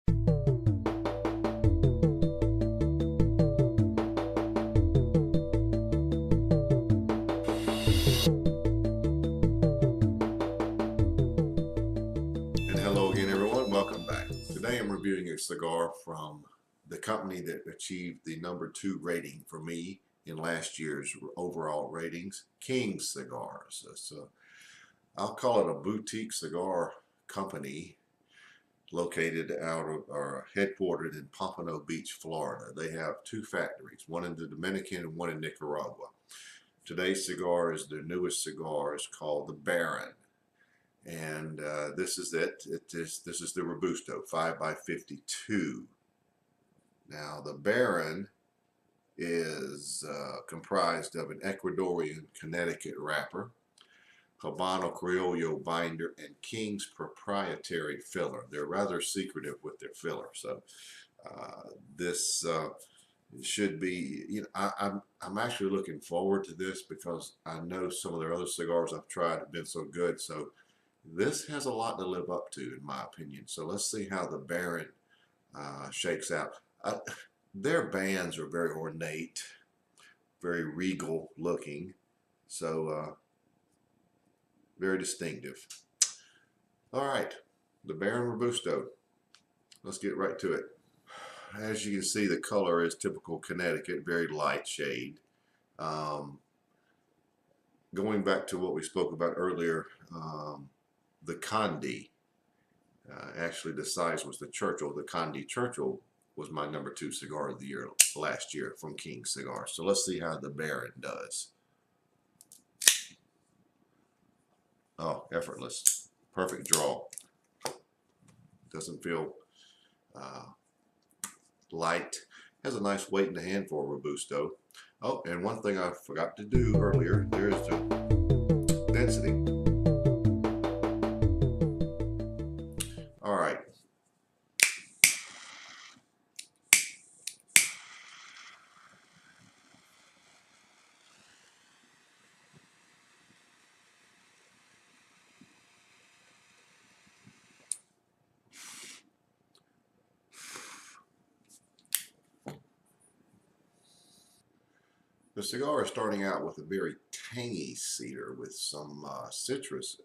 And hello again, everyone. Welcome back. Today I'm reviewing a cigar from the company that achieved the #2 rating for me in last year's overall ratings, King Cigars. I'll call it a boutique cigar company located out of, or headquartered in Pompano Beach, Florida. They have two factories, one in the Dominican and one in Nicaragua. Today's cigar is their newest cigar. It's called the Baron. And this is it. This is the Robusto 5x52. Now the Baron is comprised of an Ecuadorian Connecticut wrapper, Habano Criollo binder, and King's proprietary filler. They're rather secretive with their filler, so this should be, I'm actually looking forward to this because I know some of their other cigars I've tried have been so good. So this has a lot to live up to, in my opinion. So let's see how the Baron shakes out. Their bands are very ornate, very regal looking, so very distinctive. All right, the Baron Robusto. Let's get right to it. As you can see, the color is typical Connecticut, very light shade. Going back to what we spoke about earlier, the Condi, actually the size was the Churchill. The Condi Churchill was my #2 cigar of the year last year from King Cigars. So let's see how the Baron does. Oh, effortless. Perfect draw. Doesn't feel light. Has a nice weight in the hand for a Robusto. Oh, and one thing I forgot to do earlier, there's the density. All right. The cigar is starting out with a very tangy cedar with some citrus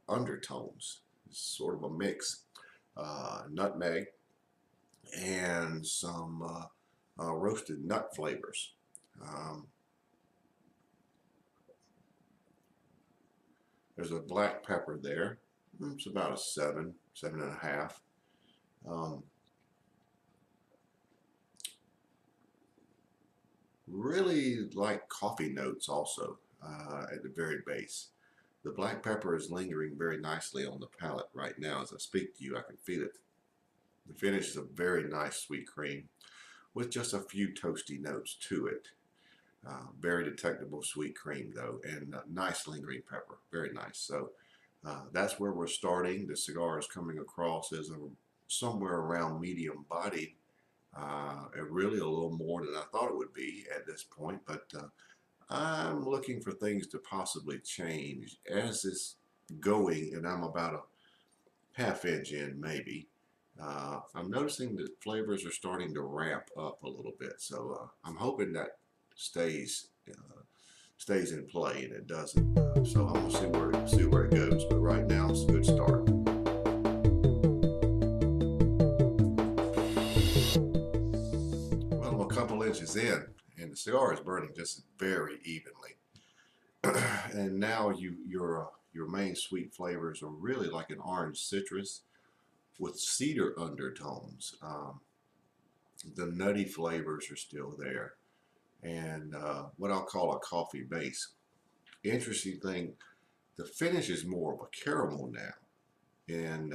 undertones. It's sort of a mix. Nutmeg and some roasted nut flavors. There's a black pepper there. It's about a 7.5. Really like coffee notes also at the very base. The black pepper is lingering very nicely on the palate right now. As I speak to you, I can feel it. The finish is a very nice sweet cream with just a few toasty notes to it. Very detectable sweet cream though, and nice lingering pepper. Very nice. So that's where we're starting. The cigar is coming across as somewhere around medium bodied. Really a little more than I thought it would be at this point, but I'm looking for things to possibly change as it's going, and I'm about a ½ inch in maybe. I'm noticing that flavors are starting to ramp up a little bit, so I'm hoping that stays in play, and it doesn't. So I'm gonna see where it goes. But right now it's a good start. Well, I'm a couple inches in, and the cigar is burning just very evenly. And now your main sweet flavors are really like an orange citrus with cedar undertones. The nutty flavors are still there, and what I'll call a coffee base. Interesting thing, the finish is more of a caramel now, and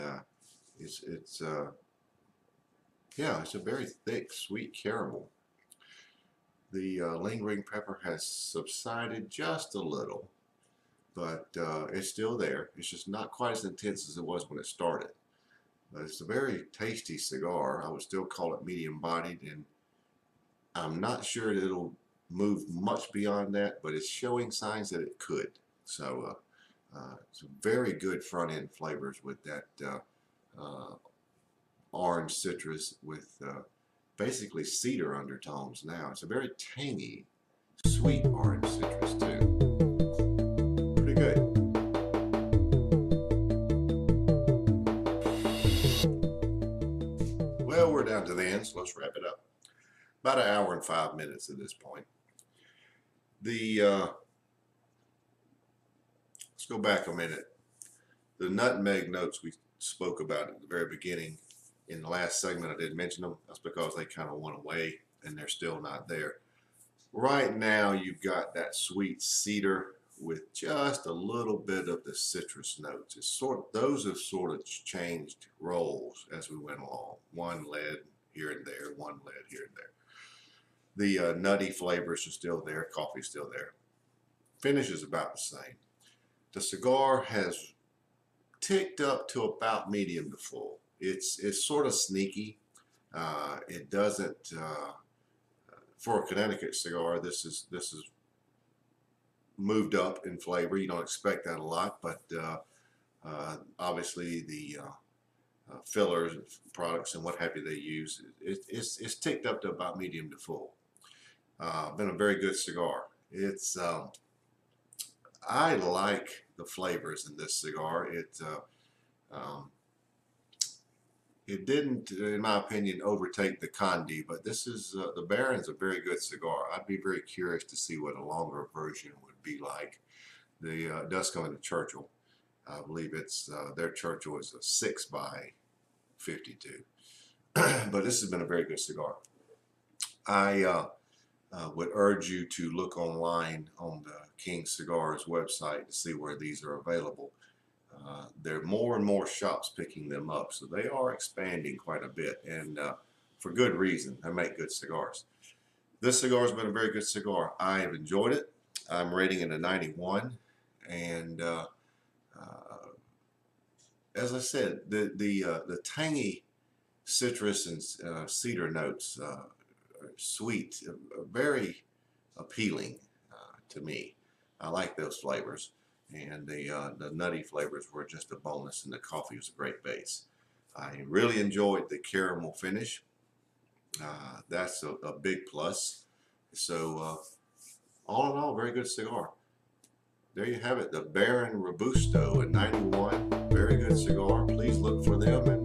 yeah, it's a very thick, sweet caramel. The lingering pepper has subsided just a little, but it's still there. It's just not quite as intense as it was when it started. But it's a very tasty cigar. I would still call it medium bodied, and I'm not sure that it'll move much beyond that, but it's showing signs that it could. So it's very good front end flavors with that orange citrus with basically cedar undertones now. It's a very tangy, sweet orange citrus too. Pretty good. Well, we're down to the end, so let's wrap it up. About an hour and 5 minutes at this point. Let's go back a minute. The nutmeg notes we spoke about at the very beginning. In the last segment, I did mention them. That's because they kind of went away and they're still not there. Right now, you've got that sweet cedar with just a little bit of the citrus notes. Those have sort of changed roles as we went along. One led here and there, one led here and there. The nutty flavors are still there, coffee's still there. Finish is about the same. The cigar has ticked up to about medium to full. It's sort of sneaky. It doesn't for a Connecticut cigar. This is moved up in flavor. You don't expect that a lot, but obviously the fillers, products, and what have you they use, it's ticked up to about medium to full. Been a very good cigar. It's I like the flavors in this cigar. It didn't, in my opinion, overtake the Condi, but this is the Baron's a very good cigar. I'd be very curious to see what a longer version would be like. It does come in a Churchill. I believe it's their Churchill is a 6 by 52. But this has been a very good cigar. I would urge you to look online on the King Cigars website to see where these are available. There are more and more shops picking them up, so they are expanding quite a bit, and for good reason. They make good cigars. This cigar has been a very good cigar. I have enjoyed it. I'm rating it a 91, and as I said, the tangy citrus and cedar notes are sweet, very appealing to me. I like those flavors. And the nutty flavors were just a bonus, and the coffee was a great base. I really enjoyed the caramel finish. That's a big plus. So all in all, very good cigar. There you have it, the Baron Robusto at 91. Very good cigar. Please look for them and